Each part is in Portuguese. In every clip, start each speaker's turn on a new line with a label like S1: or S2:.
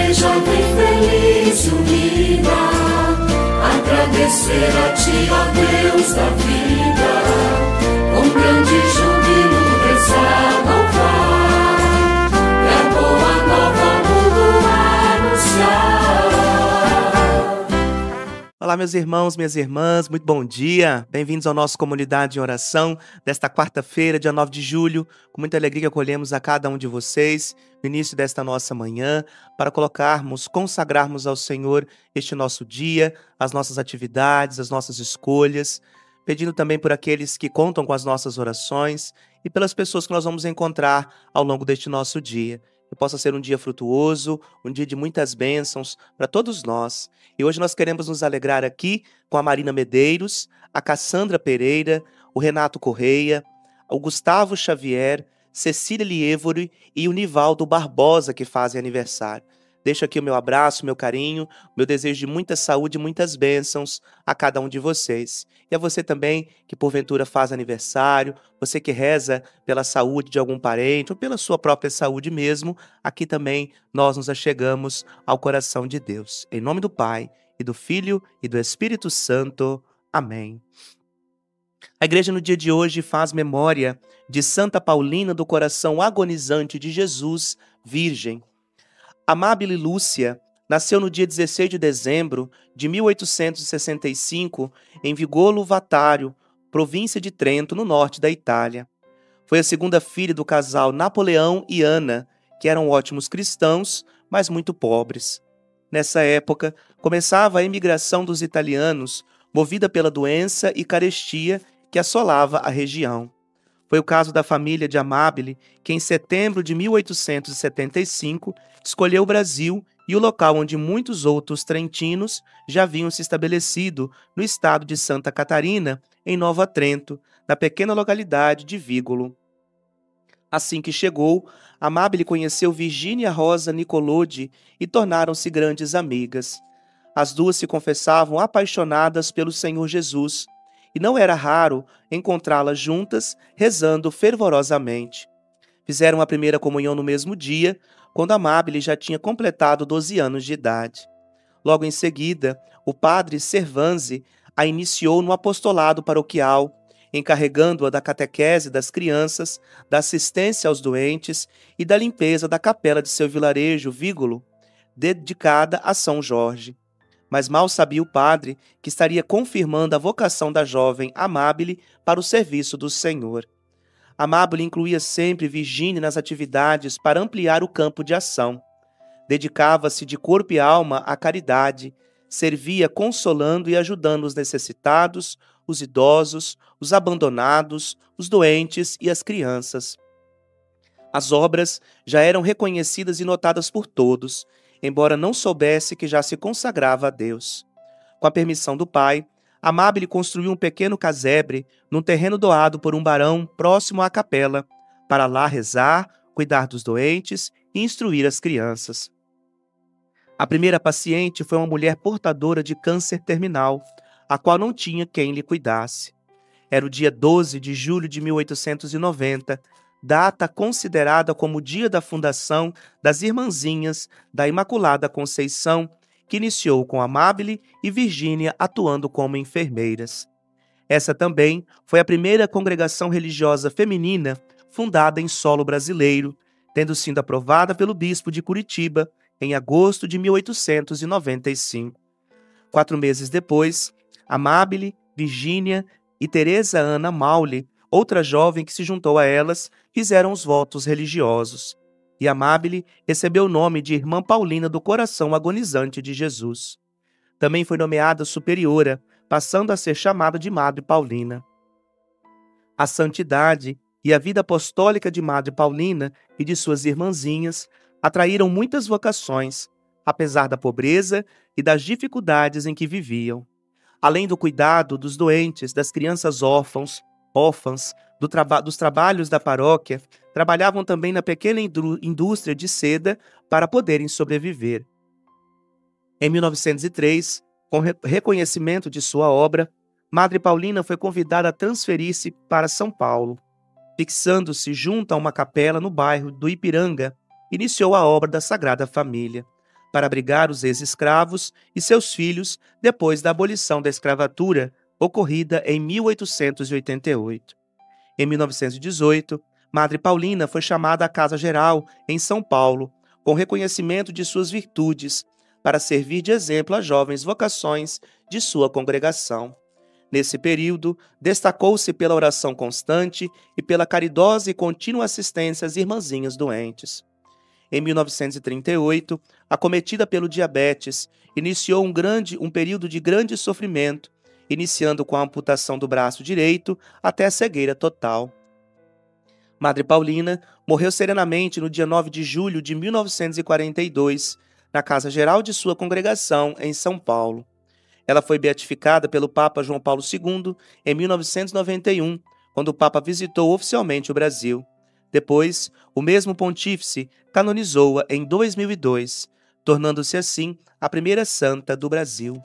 S1: seja bem feliz e unida, agradecer a Ti, ó Deus da vida, com grande júbilo rezar, louvar, e a boa nova ao mundo anunciar.
S2: Olá, meus irmãos, minhas irmãs, muito bom dia. Bem-vindos ao nosso Comunidade em Oração desta quarta-feira, dia 9 de julho. Com muita alegria acolhemos a cada um de vocês no início desta nossa manhã para consagrarmos ao Senhor este nosso dia, as nossas atividades, as nossas escolhas, pedindo também por aqueles que contam com as nossas orações e pelas pessoas que nós vamos encontrar ao longo deste nosso dia. Que possa ser um dia frutuoso, um dia de muitas bênçãos para todos nós. E hoje nós queremos nos alegrar aqui com a Marina Medeiros, a Cassandra Pereira, o Renato Correia, o Gustavo Xavier, Cecília Lievori e o Nivaldo Barbosa, que fazem aniversário. Deixo aqui o meu abraço, meu carinho, meu desejo de muita saúde e muitas bênçãos a cada um de vocês. E a você também, que porventura faz aniversário, você que reza pela saúde de algum parente ou pela sua própria saúde mesmo, aqui também nós nos achegamos ao coração de Deus. Em nome do Pai, e do Filho, e do Espírito Santo. Amém. A igreja no dia de hoje faz memória de Santa Paulina do Coração Agonizante de Jesus, Virgem. Amábile Lúcia nasceu no dia 16 de dezembro de 1865 em Vigolo Vatário, província de Trento, no norte da Itália. Foi a segunda filha do casal Napoleão e Ana, que eram ótimos cristãos, mas muito pobres. Nessa época, começava a imigração dos italianos, movida pela doença e carestia que assolava a região. Foi o caso da família de Amábile, que em setembro de 1875 escolheu o Brasil e o local onde muitos outros trentinos já haviam se estabelecido no estado de Santa Catarina, em Nova Trento, na pequena localidade de Vigolo. Assim que chegou, Amábile conheceu Virgínia Rosa Nicolodi e tornaram-se grandes amigas. As duas se confessavam apaixonadas pelo Senhor Jesus, e não era raro encontrá-las juntas, rezando fervorosamente. Fizeram a primeira comunhão no mesmo dia, quando Amábile já tinha completado 12 anos de idade. Logo em seguida, o padre Servanzi a iniciou no apostolado paroquial, encarregando-a da catequese das crianças, da assistência aos doentes e da limpeza da capela de seu vilarejo, Vigolo, dedicada a São Jorge. Mas mal sabia o padre que estaria confirmando a vocação da jovem Amábile para o serviço do Senhor. Amábile incluía sempre Virgínia nas atividades para ampliar o campo de ação. Dedicava-se de corpo e alma à caridade, servia consolando e ajudando os necessitados, os idosos, os abandonados, os doentes e as crianças. As obras já eram reconhecidas e notadas por todos, embora não soubesse que já se consagrava a Deus. Com a permissão do pai, Amábile construiu um pequeno casebre num terreno doado por um barão próximo à capela, para lá rezar, cuidar dos doentes e instruir as crianças. A primeira paciente foi uma mulher portadora de câncer terminal, a qual não tinha quem lhe cuidasse. Era o dia 12 de julho de 1890, data considerada como o dia da fundação das Irmãzinhas da Imaculada Conceição, que iniciou com Amábile e Virgínia atuando como enfermeiras. Essa também foi a primeira congregação religiosa feminina fundada em solo brasileiro, tendo sido aprovada pelo bispo de Curitiba em agosto de 1895. 4 meses depois, Amábile, Virgínia e Teresa Ana Maule, outra jovem que se juntou a elas, fizeram os votos religiosos. E Amábile recebeu o nome de Irmã Paulina do Coração Agonizante de Jesus. Também foi nomeada superiora, passando a ser chamada de Madre Paulina. A santidade e a vida apostólica de Madre Paulina e de suas irmãzinhas atraíram muitas vocações, apesar da pobreza e das dificuldades em que viviam. Além do cuidado dos doentes, das crianças órfãs, dos trabalhos da paróquia, trabalhavam também na pequena indústria de seda para poderem sobreviver. Em 1903, com reconhecimento de sua obra, Madre Paulina foi convidada a transferir-se para São Paulo. Fixando-se junto a uma capela no bairro do Ipiranga, iniciou a obra da Sagrada Família. para abrigar os ex-escravos e seus filhos depois da abolição da escravatura, ocorrida em 1888. Em 1918, Madre Paulina foi chamada à Casa Geral, em São Paulo, com reconhecimento de suas virtudes, para servir de exemplo às jovens vocações de sua congregação. Nesse período, destacou-se pela oração constante e pela caridosa e contínua assistência às irmãzinhas doentes. Em 1938, acometida pelo diabetes, iniciou um período de grande sofrimento, iniciando com a amputação do braço direito até a cegueira total. Madre Paulina morreu serenamente no dia 9 de julho de 1942, na Casa Geral de sua congregação, em São Paulo. Ela foi beatificada pelo Papa João Paulo II em 1991, quando o Papa visitou oficialmente o Brasil. Depois, o mesmo pontífice canonizou-a em 2002, tornando-se assim a primeira santa do Brasil.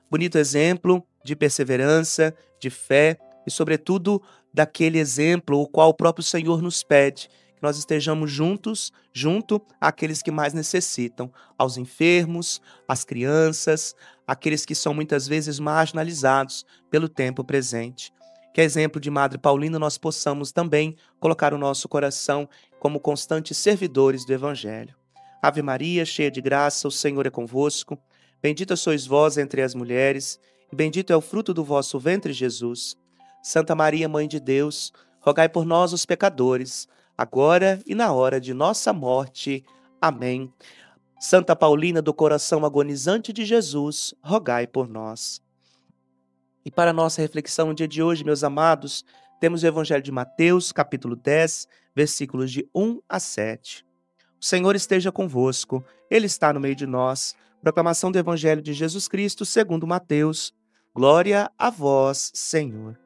S2: Bonito exemplo de perseverança, de fé e, sobretudo, daquele exemplo o qual o próprio Senhor nos pede, que nós estejamos junto àqueles que mais necessitam, aos enfermos, às crianças, aqueles que são muitas vezes marginalizados pelo tempo presente. Que a exemplo de Madre Paulina nós possamos também colocar o nosso coração como constantes servidores do Evangelho. Ave Maria, cheia de graça, o Senhor é convosco. Bendita sois vós entre as mulheres, e bendito é o fruto do vosso ventre, Jesus. Santa Maria, Mãe de Deus, rogai por nós, os pecadores, agora e na hora de nossa morte. Amém. Santa Paulina do coração agonizante de Jesus, rogai por nós. E para a nossa reflexão no dia de hoje, meus amados, temos o Evangelho de Mateus, capítulo 10, versículos de 1 a 7. O Senhor esteja convosco, Ele está no meio de nós. Proclamação do Evangelho de Jesus Cristo segundo Mateus. Glória a vós, Senhor.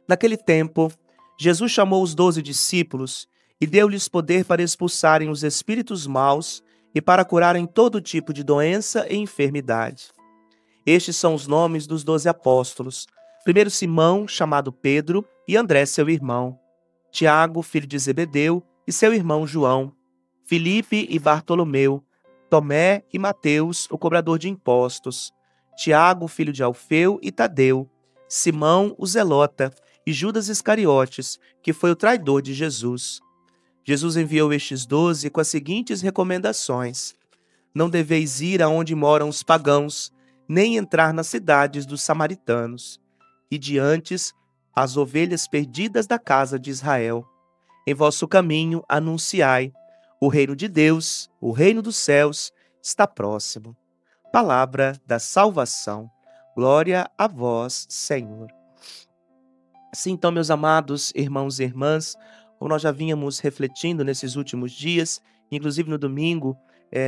S2: Naquele tempo, Jesus chamou os 12 discípulos e deu-lhes poder para expulsarem os espíritos maus e para curarem todo tipo de doença e enfermidade. Estes são os nomes dos 12 apóstolos. Primeiro Simão, chamado Pedro, e André, seu irmão. Tiago, filho de Zebedeu, e seu irmão João. Filipe e Bartolomeu. Tomé e Mateus, o cobrador de impostos. Tiago, filho de Alfeu, e Tadeu. Simão, o zelota, e Judas Iscariotes, que foi o traidor de Jesus. Jesus enviou estes 12 com as seguintes recomendações: não deveis ir aonde moram os pagãos, nem entrar nas cidades dos samaritanos, e diante as ovelhas perdidas da casa de Israel. Em vosso caminho anunciai: o reino de Deus, o reino dos céus, está próximo. Palavra da salvação. Glória a vós, Senhor. Assim, então, meus amados irmãos e irmãs, como nós já vínhamos refletindo nesses últimos dias, inclusive no domingo,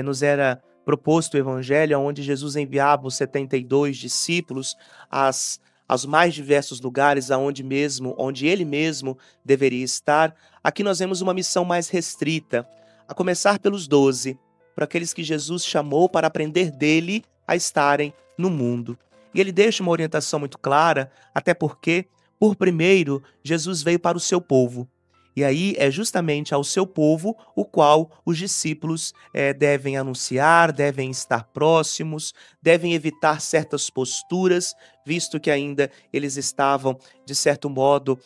S2: nos era proposto o Evangelho, onde Jesus enviava os 72 discípulos aos mais diversos lugares onde ele mesmo deveria estar. Aqui nós vemos uma missão mais restrita, a começar pelos 12, por aqueles que Jesus chamou para aprender dele a estarem no mundo. E ele deixa uma orientação muito clara, até porque, por primeiro, Jesus veio para o seu povo. E aí é justamente ao seu povo o qual os discípulos devem anunciar, devem estar próximos, devem evitar certas posturas, visto que ainda eles estavam, de certo modo,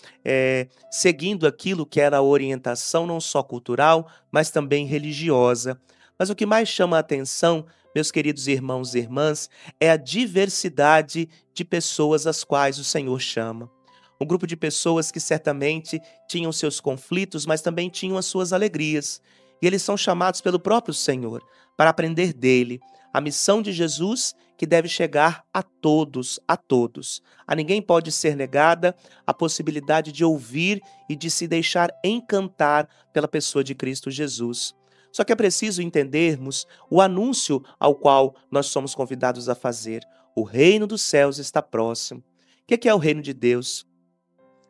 S2: seguindo aquilo que era a orientação não só cultural, mas também religiosa. Mas o que mais chama a atenção, meus queridos irmãos e irmãs, é a diversidade de pessoas às quais o Senhor chama. Um grupo de pessoas que certamente tinham seus conflitos, mas também tinham as suas alegrias. E eles são chamados pelo próprio Senhor para aprender dele. A missão de Jesus que deve chegar a todos, a todos. A ninguém pode ser negada a possibilidade de ouvir e de se deixar encantar pela pessoa de Cristo Jesus. Só que é preciso entendermos o anúncio ao qual nós somos convidados a fazer. O reino dos céus está próximo. O que é o reino de Deus?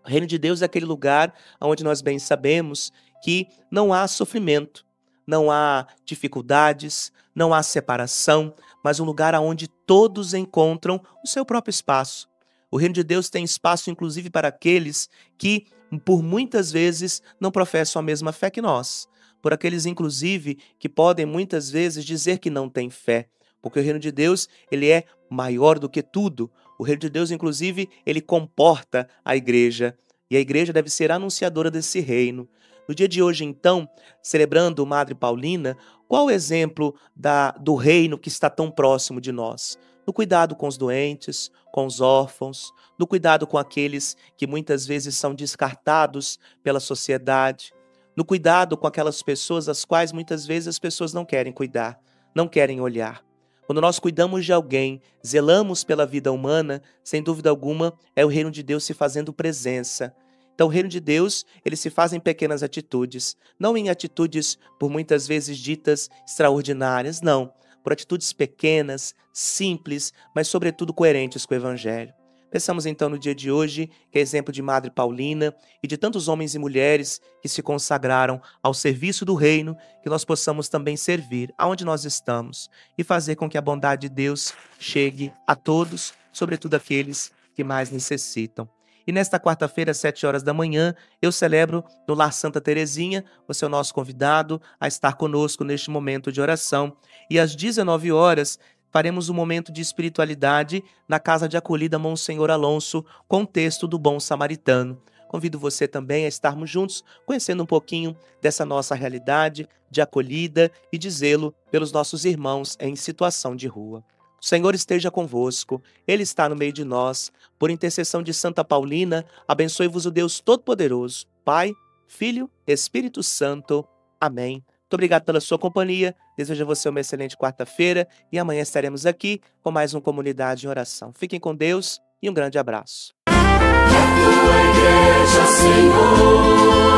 S2: O reino de Deus é aquele lugar onde nós bem sabemos que não há sofrimento, não há dificuldades, não há separação, mas um lugar onde todos encontram o seu próprio espaço. O reino de Deus tem espaço, inclusive, para aqueles que, por muitas vezes, não professam a mesma fé que nós. por aqueles, inclusive, que podem muitas vezes dizer que não têm fé, porque o reino de Deus, ele é maior do que tudo. O reino de Deus, inclusive, ele comporta a igreja, e a igreja deve ser anunciadora desse reino. No dia de hoje, então, celebrando Madre Paulina, qual o exemplo do reino que está tão próximo de nós? No cuidado com os doentes, com os órfãos, no cuidado com aqueles que muitas vezes são descartados pela sociedade, no cuidado com aquelas pessoas às quais muitas vezes as pessoas não querem cuidar, não querem olhar. Quando nós cuidamos de alguém, zelamos pela vida humana, sem dúvida alguma, é o reino de Deus se fazendo presença. Então, o reino de Deus, ele se faz em pequenas atitudes, não em atitudes por muitas vezes ditas extraordinárias, não, por atitudes pequenas, simples, mas sobretudo coerentes com o Evangelho. Pensamos então no dia de hoje, que é exemplo de Madre Paulina e de tantos homens e mulheres que se consagraram ao serviço do reino, que nós possamos também servir aonde nós estamos e fazer com que a bondade de Deus chegue a todos, sobretudo aqueles que mais necessitam. E nesta quarta-feira, às 7 horas da manhã, eu celebro no Lar Santa Terezinha, você é o nosso convidado a estar conosco neste momento de oração. E às 19 horas, faremos um momento de espiritualidade na Casa de Acolhida Monsenhor Alonso, com o texto do Bom Samaritano. Convido você também a estarmos juntos, conhecendo um pouquinho dessa nossa realidade de acolhida e de zelo pelos nossos irmãos em situação de rua. O Senhor esteja convosco, Ele está no meio de nós. Por intercessão de Santa Paulina, abençoe-vos o Deus Todo-Poderoso, Pai, Filho, Espírito Santo. Amém. Muito obrigado pela sua companhia, desejo a você uma excelente quarta-feira e amanhã estaremos aqui com mais um Comunidade em Oração. Fiquem com Deus e um grande abraço.
S1: Tua igreja, Senhor.